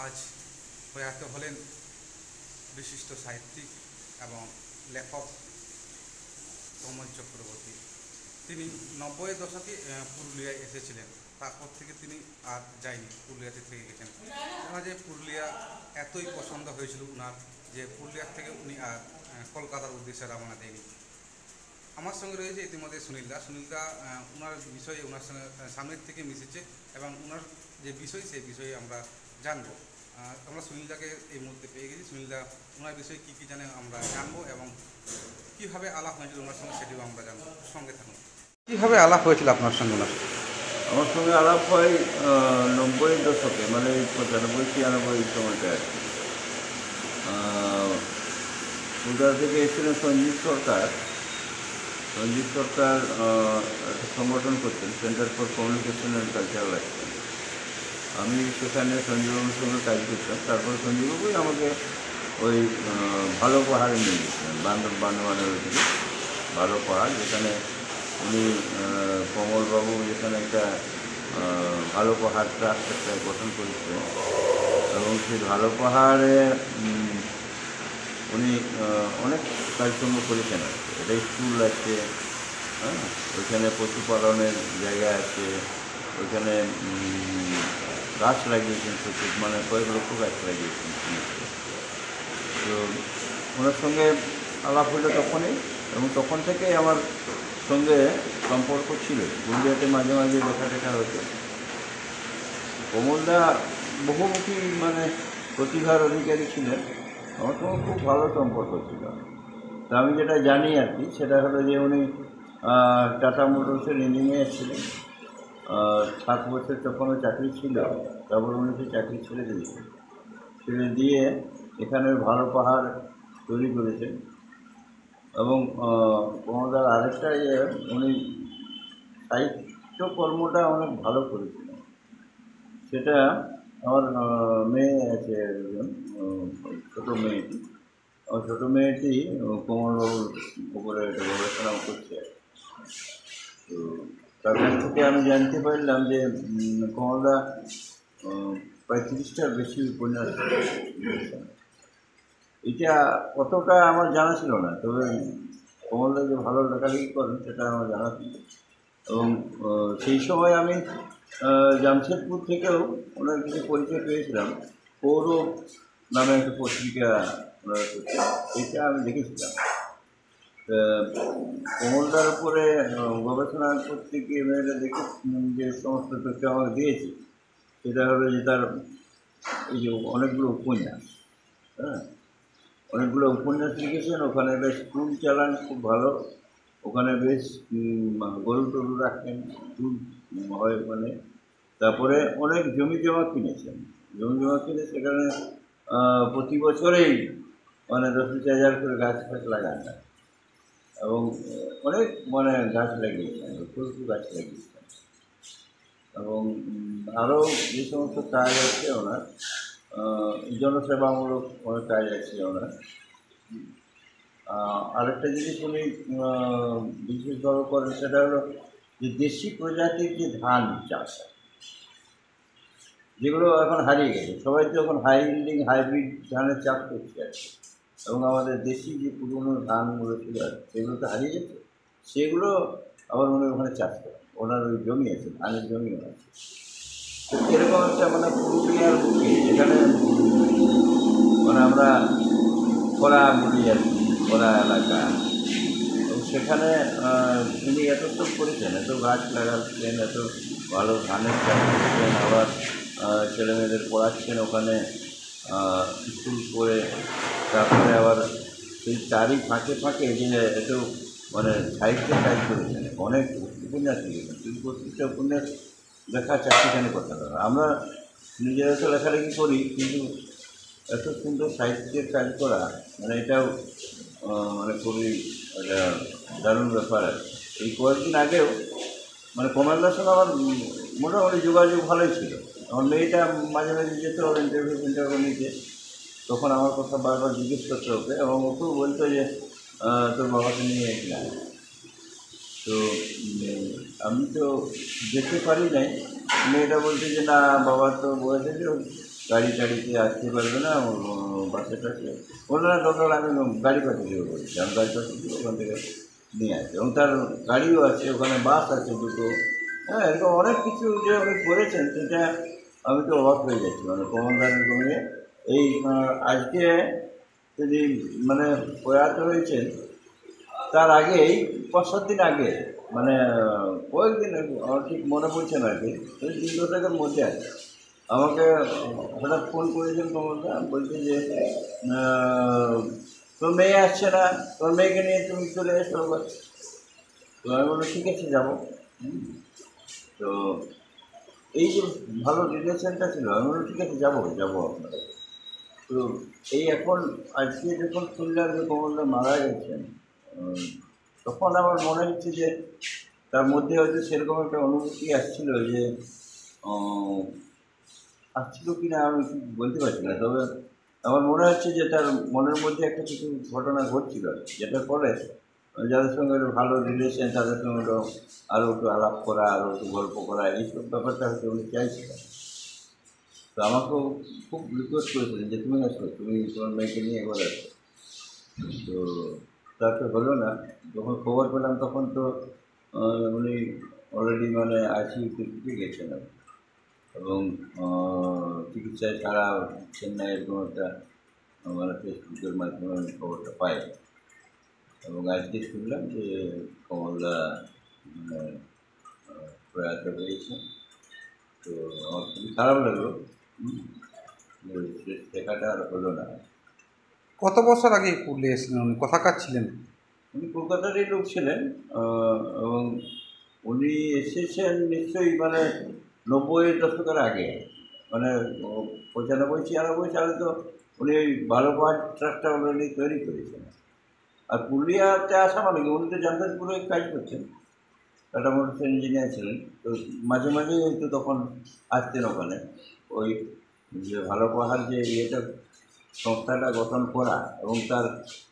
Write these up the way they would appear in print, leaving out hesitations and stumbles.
আজ প্রয়াত হলেন বিশিষ্ট সাহিত্যিক এবং লেখক কমল চক্রবর্তী। তিনি 90-এর দশকে পুরুলিয়ায় এসেছিলেন। তারপর থেকে তিনি আর যায়নি, পুরুলিয়াতে থেকে গেছেন। কেন যে পুরুলিয়া এতই পছন্দ হয়েছিল উনার, যে পুরুলিয়ার থেকে উনি আর কলকাতার উদ্দেশ্যে রওনা দেয়নি। আমার সঙ্গে রয়েছে ইতিমধ্যে সুনীলদা। উনার বিষয়ে ওনার সঙ্গে সামনের থেকে মিশেছে এবং ওনার যে বিষয় সেই বিষয়ে আমরা জানবো। আমরা সুনীলদাকে এই মুহূর্তে পেয়ে গেছি। সুনীলদা ওনার বিষয়ে কী কী জানে আমরা জানবো এবং কীভাবে আলাপ হয়েছিল ওনার সঙ্গে সেটিও আমরা জানবো। সঙ্গে থাকুন। কীভাবে আলাপ হয়েছিল আপনার সঙ্গে ওনার? আমার সঙ্গে আলাপ হয় 90-এর দশকে, মানে 95-96 সময়টা আর কি। কলকাতা থেকে এসেছিলেন সঞ্জীব সরকার একটা সংগঠন করতেন, centre for communication and cultural action. আমি সেখানে সঞ্জীববাবুর সঙ্গে কাজ করতাম। তারপরে সঞ্জীববাবুই আমাকে ওই ভালো পাহাড়ে নিয়ে গেছিলেন, বান্দরবানের ওইদিকে ভালো পাহাড়, যেখানে উনি কমলবাবু যেখানে একটা ভালো পাহাড় ট্রাস্ট একটা গঠন করেছিলেন এবং সেই ভালো পাহাড়ে উনি অনেক কাজকর্ম করেছেন আর কি। এটা স্কুল আছে, হ্যাঁ, ওইখানে পশুপালনের জায়গা আছে, ওইখানে গাছ লাগিয়েছেন প্রচুর, মানে কয়েক লক্ষ গাছ লাগিয়েছেন। তো ওনার সঙ্গে আলাপ হলো তখনই, এবং তখন থেকেই আমার সঙ্গে সম্পর্ক ছিল। পুরুলিয়াতে মাঝে মাঝে দেখা হতো। কমলদা বহুমুখী, মানে প্রতিভার অধিকারী ছিলেন। আমার সঙ্গে খুব ভালো সম্পর্ক ছিল। তা আমি যেটা জানি আর কি, সেটা হলো যে উনি টাটা মোটরসের ইঞ্জিনিয়ার ছিলেন। 7 বছর তখনও চাকরি ছিল, তারপর উনি সেই চাকরি ছেড়ে দিয়ে এখানে ভালো পাহাড় তৈরি করেছেন। এবং কমলদার আরেকটা উনি সাহিত্যকর্মটা অনেক ভালো করেছিলেন। সেটা আমার মেয়ে আছে একজন, ছোটো মেয়েটি কমলবাবুর উপরে একটা গবেষণা করছে। তো তার কাছ থেকে আমি জানতে পারলাম যে কমলদা প্রায় 30টার বেশি উপন্যাস লিখেছেন। এটা অতটা আমার জানা ছিল না, তবে কমলদা যে ভালো লেখালেখি করেন সেটা আমার জানা ছিল। এবং সেই সময় আমি জামশেদপুর থেকেও ওনার কিছু পরিচয় পেয়েছিলাম। কৌরব নামে একটা পত্রিকা ওনারা করছেন, এটা আমি দেখেছিলাম। কমলদার উপরে গবেষণা করতে গিয়ে মেয়েরা দেখে যে সমস্ত তথ্য আমাকে দিয়েছে, সেটা হলো যে তার এই যে অনেকগুলো উপন্যাস, হ্যাঁ, অনেকগুলো উপন্যাস লিখেছেন। ওখানে একটা স্কুল চালান, খুব ভালো। ওখানে বেশ গরু টরু রাখেন, দুধ হয় ওখানে। তারপরে অনেক জমি জমা কিনে সেখানে প্রতি বছরেই মানে 10,000 করে গাছ ফাছ লাগান এবং অনেক মানে গাছ লাগিয়েছেন, ফুল গাছ লাগিয়েছেন। এবং আরও যে সমস্ত কাজ আছে ওনার, জনসেবামূলক অনেক কাজ আছে ওনার। আরেকটা জিনিস উনি বিশেষভাবে করেন, সেটা হলো যে দেশি প্রজাতির যে ধান চাষ, যেগুলো এখন হারিয়ে গেছে। সবাই তো এখন হাইব্রিড ধানের চাষ করছে আর কি। এবং আমাদের দেশি যে পুরনো ধানগুলো ছিল সেগুলো তো হারিয়ে গেছে, সেগুলো আবার উনি ওখানে চাষ করেন। ওনার ওই জমি আছে, ধানের জমিও আছে। তো এরকম একটা মানে পুরুলিয়ার বুকে, যেখানে মানে আমরা খরা বলি আর কি, খরা এলাকা, এবং সেখানে উনি এত করেছেন, এত গাছ লাগাচ্ছেন, এত ভালো ধানের চাষ করছেন, আবার ছেলেমেয়েদের পড়াচ্ছেন ওখানে স্কুল করে। তারপরে আবার সেই তারই ফাঁকে যে এত মানে সাহিত্যের কাজ করেছেন, অনেক উপন্যাস লিখেছেন। কিন্তু প্রত্যেকটা উপন্যাস লেখা চারটিখানি কথা বলা। আমরা নিজেরা তো লেখালেখি করি, কিন্তু এত সুন্দর সাহিত্যের কাজ করা, মানে এটাও মানে খুবই একটা দারুণ ব্যাপার আর কি। এই কয়েকদিন আগেও মানে কমলদার সঙ্গে আমার মোটামুটি যোগাযোগ ভালোই ছিল। আমার মেয়েটা মাঝে যেত ইন্টারভিউ নিতে, তখন আমার কথা বারবার জিজ্ঞেস করতে ওকে, এবং ওকেও বলতো যে তোর বাবাকে নিয়ে না। তো আমি তো যেতে পারি নাই। মেয়েটা বলছে যে না, বাবার তো বয়স আছে, গাড়ি টাড়িতে আসতে পারবে না, বাসে টাসে বললো না, দরকার আমি গাড়ি পাঠিয়ে দেবো বলছি, আমি গাড়ি পাঠিয়ে দেবো, ওখান থেকে নিয়ে আসে। এবং তার গাড়িও আছে, ওখানে বাস আছে দুটো। হ্যাঁ, এরকম অনেক কিছু যে উনি করেছেন, সেটা আমি তো অবাক হয়ে যাচ্ছি। মানে কমলদারের সঙ্গে এই আজকে তিনি মানে প্রয়াত হয়েছেন, তার আগেই 5-7 দিন আগে, মানে কয়েকদিন আগে, আমার ঠিক মনে পড়ছে না আর কি, ওই 3-4 মধ্যে আছে, আমাকে হঠাৎ ফোন করেছেন কমলদা, বলছে যে তোর মেয়ে আসছে না, তোর মেয়েকে নিয়ে তুমি চলে এসো একবার। তো আমি বললাম ঠিক আছে যাবো। তো এই যে ভালো রিলেশনটা ছিল, আমি বললাম ঠিক আছে যাবো যাবো আপনাদের। তো এই এখন আজকে যখন শুনলাম যে কমলদা মারা গেছেন, তখন আমার মনে হচ্ছে যে তার মধ্যে হয়তো সেরকম একটা অনুভূতি আসছিল যে আহ, আসছিল কি না আমি ঠিক বলতে পারছি না, তবে আমার মনে হচ্ছে যে তার মনের মধ্যে একটা কিছু ঘটনা ঘটছিল, যেটা পরে যাদের সঙ্গে একটু ভালো রিলেশন, তাদের সঙ্গে একটু আরও একটু আলাপ করা, আরও একটু গল্প করা, এইসব ব্যাপারটা হয়তো উনি চাইছিলেন। তো আমাকেও খুব রিকোয়েস্ট করেছিলেন যে তুমি আসো, তুমি তোমার মেয়েকে নিয়ে একবার আসো। তো তা তো হলো না। যখন খবর পেলাম তখন তো উনি অলরেডি মানে আইসিইউতে ঢুকে গেছেন আর কি। এবং চিকিৎসায় সারা চেন্নাই এরকম একটা মানে ফেসবুকের মাধ্যমে আমি খবরটা পাই। এবং আজকে শুনলাম যে কমলদা মানে প্রয়াত হয়েছে। তো আমার খুবই খারাপ লাগলো, যে শেষ দেখাটা আর হলো না। কত বছর আগে পুরুলিয়া এসেছিলেন উনি? কোথাকার ছিলেন? উনি কলকাতারই লোক ছিলেন, এবং উনি এসেছেন নিশ্চয়ই মানে 90-এর দশকের আগে, মানে 95-96 সালে তো উনি ওই বালুরঘাট ট্রাস্টটা অলরেডি তৈরি করেছেন। আর পুরুলিয়াতে আসা মানে কি, উনি তো জামশেদপুরে কাজ করছেন, টাটা মোটরসের ইঞ্জিনিয়ার ছিলেন। তো মাঝে মাঝে হয়তো তখন আসতেন ওখানে, ওই যে ভালো পাহাড় যে ইয়েটা সংস্থাটা গঠন করা, এবং তার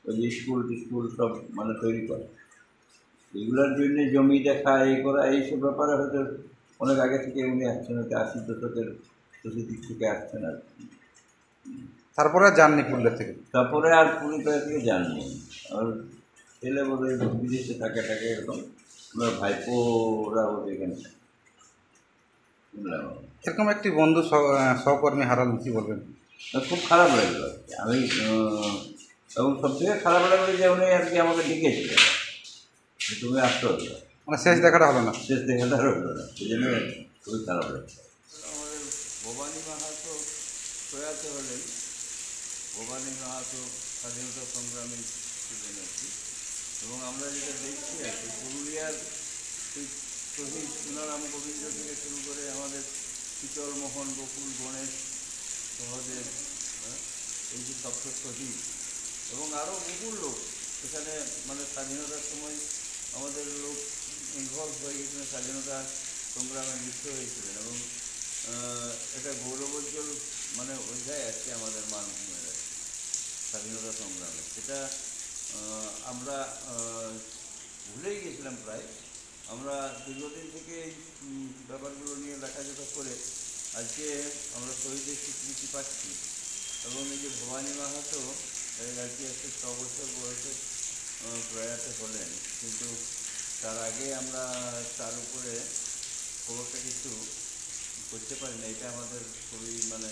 ওই যে স্কুল টিস্কুল সব মানে তৈরি করা, এগুলোর জন্য জমি দেখা, এই করা, এইসব ব্যাপারে হয়তো অনেক আগে থেকে উনি আসছেন, হয়তো 80 দশকের শেষের দিক থেকে আসছেন আর কি। তারপরে আর যাননি পুরুলিয়া থেকে? তারপরে আর পুরুলিয়া থেকে যাননি। আর ছেলে বলে বিদেশে থাকে এরকম, আমার ভাইপোরা ওদের এখানে শুনলাম। এরকম একটি বন্ধু সহকর্মী হারালেন, কি বলবেন? খুব খারাপ লাগলো আর কি। আমি এবং সবথেকে খারাপ লাগলো যে উনি আর কি আমাকে ডেকেছিলেন, তুমি আসতে হতো, মানে শেষ দেখাটা হলো না। শেষ দেখাটা হলো না, সেই জন্য খুবই খারাপ লাগছে। আমাদের ভবানী মাহাতো প্রয়াত হলেন। ভবানী মাহাতো স্বাধীনতা সংগ্রামী ছিলেন আর কি। এবং আমরা যেটা দেখছি আর কি, পুরুলিয়ার সেই শহীদ সুনারাম গোবিন্দ থেকে শুরু করে আমাদের শীতল মোহন, বকুল, গণেশ, সহদেব, এই যে সপ্ত শহীদ, এবং আরও বহু লোক সেখানে মানে স্বাধীনতার সময় আমাদের লোক ইনভলভ হয়ে গেছিলেন, স্বাধীনতা সংগ্রামে লিপ্ত হয়েছিলেন। এবং এটা গৌরবোজ্জ্বল মানে অধ্যায় আছে আমাদের মানভূমের আর কি, স্বাধীনতা সংগ্রামে। সেটা আমরা ভুলেই গেছিলাম প্রায়। আমরা দীর্ঘদিন থেকে এই ব্যাপারগুলো নিয়ে লেখাজোখা করে আজকে আমরা শহীদের স্বীকৃতি পাচ্ছি। এবং এই যে ভবানী মাহাতো আর কি আজকে 6 বছর বয়সে প্রয়াত হলেন, কিন্তু তার আগে আমরা তার উপরে খবরটা কিছু করতে পারি না। এটা আমাদের খুবই মানে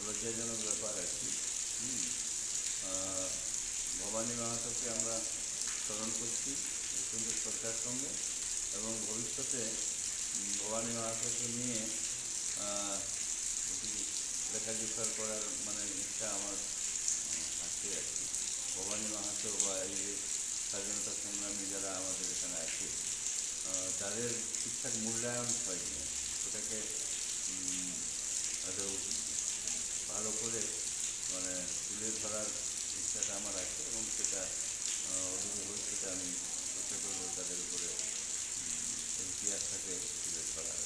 লজ্জাজনক ব্যাপার আর কি। ভবানী মাহাতোকে আমরা স্মরণ করছি অত্যন্ত শ্রদ্ধার সঙ্গে, এবং ভবিষ্যতে ভবানী মাহাতোকে নিয়ে লেখাজোখা করার মানে ইচ্ছা আমার আছে আর কি। ভবানী মাহাতো বা এই যে স্বাধীনতা সংগ্রামী যারা আমাদের এখানে আছে, তাদের ঠিকঠাক মূল্যায়ন হয়নি, ওটাকে আরও ভালো করে মানে তুলে ধরার ইচ্ছাটা আমার আছে, এবং সেটা অদূর ভবিষ্যতে আমি চেষ্টা করবো তাদের উপরে ইতিহাসটাকে তুলে ধরার।